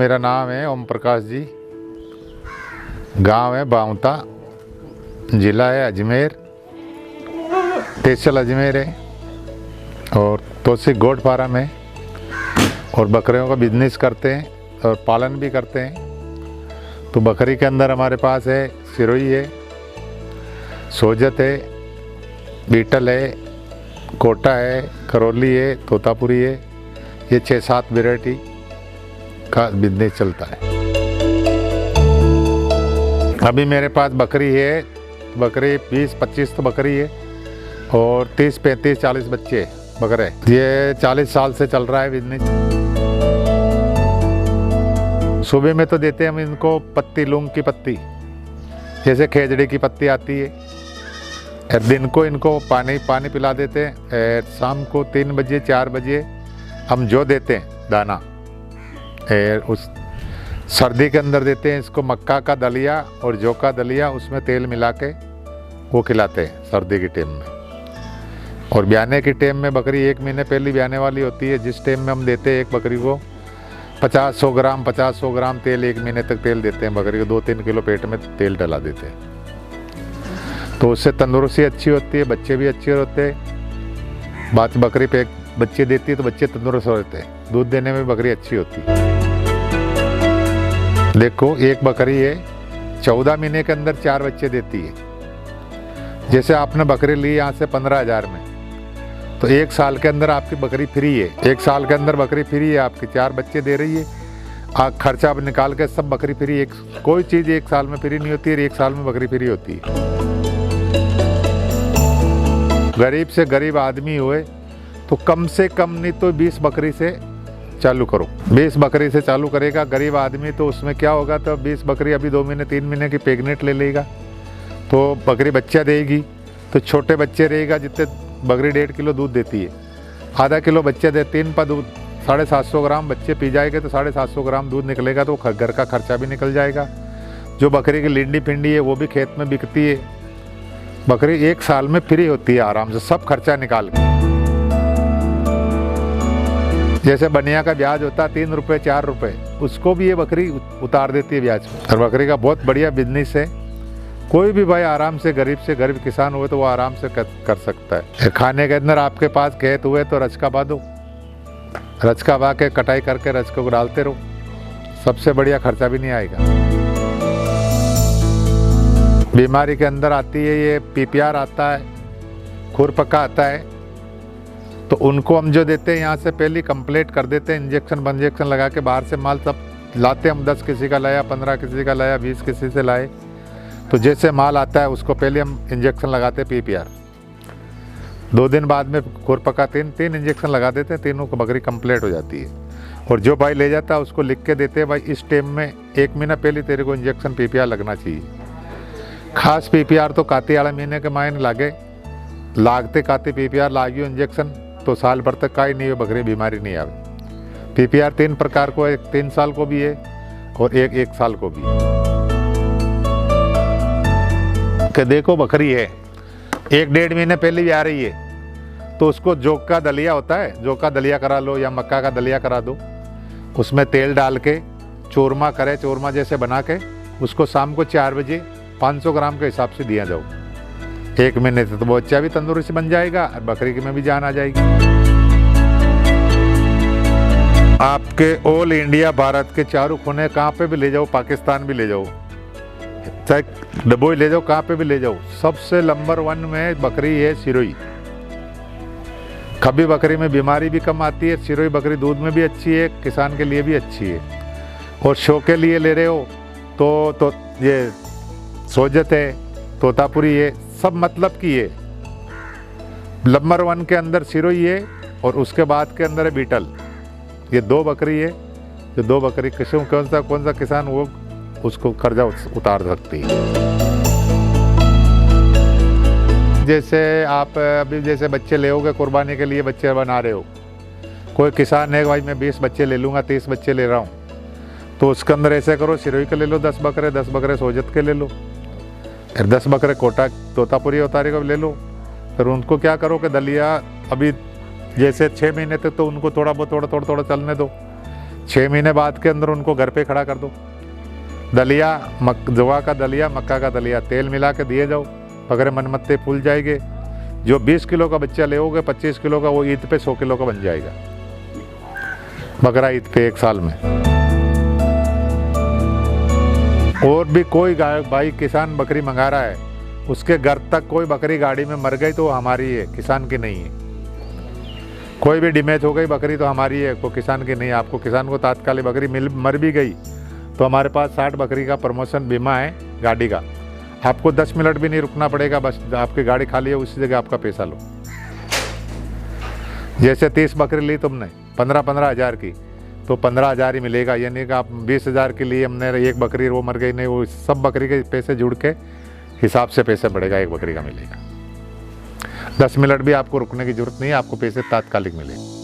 मेरा नाम है ओम प्रकाश जी। गांव है बावता, ज़िला है अजमेर, तहसील अजमेर है और तोसिक गोट फार्म है और बकरियों का बिजनेस करते हैं और पालन भी करते हैं। तो बकरी के अंदर हमारे पास है सिरोही है, सोजत है, बीटल है, कोटा है, करौली है, तोतापुरी है। ये 6-7 वैरायटी का बिजनेस चलता है। अभी मेरे पास बकरी है, बकरी 20-25 तो बकरी है और 30-35-40 बच्चे बकरे। ये 40 साल से चल रहा है बिजनेस। सुबह में तो देते हैं हम इनको पत्ती, लौंग की पत्ती, जैसे खेजड़ी की पत्ती आती है। दिन को इनको पानी पिला देते हैं। शाम को 3 बजे 4 बजे हम जो देते हैं दाना, उस सर्दी के अंदर देते हैं इसको मक्का का दलिया और जौ का दलिया, उसमें तेल मिला के वो खिलाते हैं सर्दी के टाइम में। और ब्याने के टाइम में बकरी 1 महीने पहले ब्याने वाली होती है, जिस टाइम में हम देते हैं एक बकरी को 50-100 ग्राम तेल, 1 महीने तक तेल देते हैं बकरी को। 2-3 किलो पेट में तेल डला देते हैं, तो उससे तंदुरुस्ती अच्छी होती है, बच्चे भी अच्छे होते हैं। बात बकरी पे बच्चे देती है तो बच्चे तंदुरुस्त होते हैं, दूध देने में बकरी अच्छी होती है। देखो एक बकरी है 14 महीने के अंदर 4 बच्चे देती है। जैसे आपने बकरी ली यहाँ से 15,000 में, तो 1 साल के अंदर आपकी बकरी फ्री है। 1 साल के अंदर बकरी फ्री है, आपके 4 बच्चे दे रही है। आप खर्चा निकाल के सब बकरी फ्री। कोई चीज़ 1 साल में फ्री नहीं होती है, 1 साल में बकरी फ्री होती है। गरीब से गरीब आदमी हुए तो कम से कम नहीं तो 20 बकरी से चालू करो। 20 बकरी से चालू करेगा गरीब आदमी, तो उसमें क्या होगा, तो 20 बकरी अभी 2 महीने 3 महीने की प्रेग्नेंट ले लेगा तो बकरी बच्चा देगी। तो छोटे बच्चे रहेगा, जितने बकरी 1.5 किलो दूध देती है, आधा किलो बच्चे दे 3 पर दूध 750 ग्राम बच्चे पी जाएंगे तो 750 ग्राम दूध निकलेगा, तो घर का खर्चा भी निकल जाएगा। जो बकरी की लिंडी पिंडी है वो भी खेत में बिकती है। बकरी 1 साल में फ्री होती है आराम से, सब खर्चा निकाल के। जैसे बनिया का ब्याज होता है 3 रुपये 4 रुपये, उसको भी ये बकरी उतार देती है ब्याज। और बकरी का बहुत बढ़िया बिजनेस है। कोई भी भाई आराम से गरीब किसान हुए तो वो आराम से कर सकता है। खाने के अंदर आपके पास खेत हुए तो रचका बा दो, रचका बा के कटाई करके रचकों को डालते रहो, सबसे बढ़िया खर्चा भी नहीं आएगा। बीमारी के अंदर आती है ये PPR आता है, खुरपका आता है, तो उनको हम जो देते हैं यहाँ से पहले कंप्लीट कर देते हैं। इंजेक्शन लगा के बाहर से माल सब लाते हम। 10 किसी का लाया, 15 किसी का लाया, 20 किसी से लाए, तो जैसे माल आता है उसको पहले हम इंजेक्शन लगाते हैं PPR। 2 दिन बाद में खुरपका 3 इंजेक्शन लगा देते हैं, तीनों को बकरी कंप्लीट हो जाती है। और जो भाई ले जाता है उसको लिख के देते हैं, भाई इस टाइम में 1 महीना पहले तेरे को इंजेक्शन PPR लगना चाहिए। खास PPR तो काती वाला महीने के मायने लागते काती PPR लागियो इंजेक्शन तो साल भर तक काई नहीं हो, बकरी बीमारी नहीं आवे। PPR 3 प्रकार को है, 3 साल को भी है और 1 साल को भी। कि देखो बकरी है 1-1.5 महीने पहले भी आ रही है, तो उसको जौ का दलिया होता है, जौ का दलिया करा लो या मक्का का दलिया करा दो। उसमें तेल डाल के चूरमा करे, चूरमा जैसे बना के उसको शाम को 4 बजे 500 ग्राम के हिसाब से दिया जाओ। 1 महीने से तो वो बच्चा भी तंदुरुस्त बन जाएगा और बकरी की में भी जान आ जाएगी। आपके ऑल इंडिया भारत के चारों कोने कहाँ पे भी ले जाओ, पाकिस्तान भी ले जाओ, चाहे डबोई ले जाओ, कहाँ पे भी ले जाओ, सबसे नंबर 1 में बकरी है सिरोही। खब्बी बकरी में बीमारी भी कम आती है। सिरोही बकरी दूध में भी अच्छी है, किसान के लिए भी अच्छी है। और शो के लिए ले रहे हो तो ये सोजत है, तोतापुरी है, सब मतलब की है। नंबर 1 के अंदर सिरोही है और उसके बाद के अंदर है बीटल। ये 2 बकरी है, जो 2 बकरी कौन सा किसान वो उसको कर्जा उतार सकती है। जैसे आप अभी जैसे बच्चे ले कुर्बानी के लिए बच्चे बना रहे हो, कोई किसान है भाई मैं 20 बच्चे ले लूँगा, 30 बच्चे ले रहा हूँ, तो उसके अंदर ऐसे करो सिरोही के ले लो 10 बकरे सोजत के ले लो, फिर 10 बकरे कोटा तोतापुरी उतारी को ले लो। फिर उनको क्या करो कि दलिया अभी जैसे 6 महीने तक तो उनको थोड़ा चलने दो। 6 महीने बाद के अंदर उनको घर पे खड़ा कर दो। दलिया, जवा का दलिया, मक्का का दलिया, तेल मिला के दिए जाओ, बकरे मनमत्ते फूल जाएंगे। जो 20 किलो का बच्चा लेओगे 25 किलो का वो ईद पे 100 किलो का बन जाएगा बकरा ईद पे 1 साल में। और भी कोई भाई किसान बकरी मंगा रहा है, उसके घर तक कोई बकरी गाड़ी में मर गई तो वो हमारी है, किसान की नहीं है। कोई भी डैमेज हो गई बकरी तो हमारी है, वो किसान की नहीं है। आपको किसान को तात्कालिक बकरी मर भी गई तो हमारे पास 60 बकरी का प्रमोशन बीमा है गाड़ी का। आपको 10 मिनट भी नहीं रुकना पड़ेगा, बस आपकी गाड़ी खाली है उसी जगह आपका पैसा लो। जैसे 30 बकरी ली तुमने 15-15 हज़ार की तो 15 हज़ार ही मिलेगा, यानी कि आप 20 हज़ार के लिए हमने एक बकरी वो मर गई नहीं, वो सब बकरी के पैसे जुड़ के हिसाब से पैसे बढ़ेगा, एक बकरी का मिलेगा। 10 मिनट भी आपको रुकने की जरूरत नहीं है, आपको पैसे तात्कालिक मिलेंगे।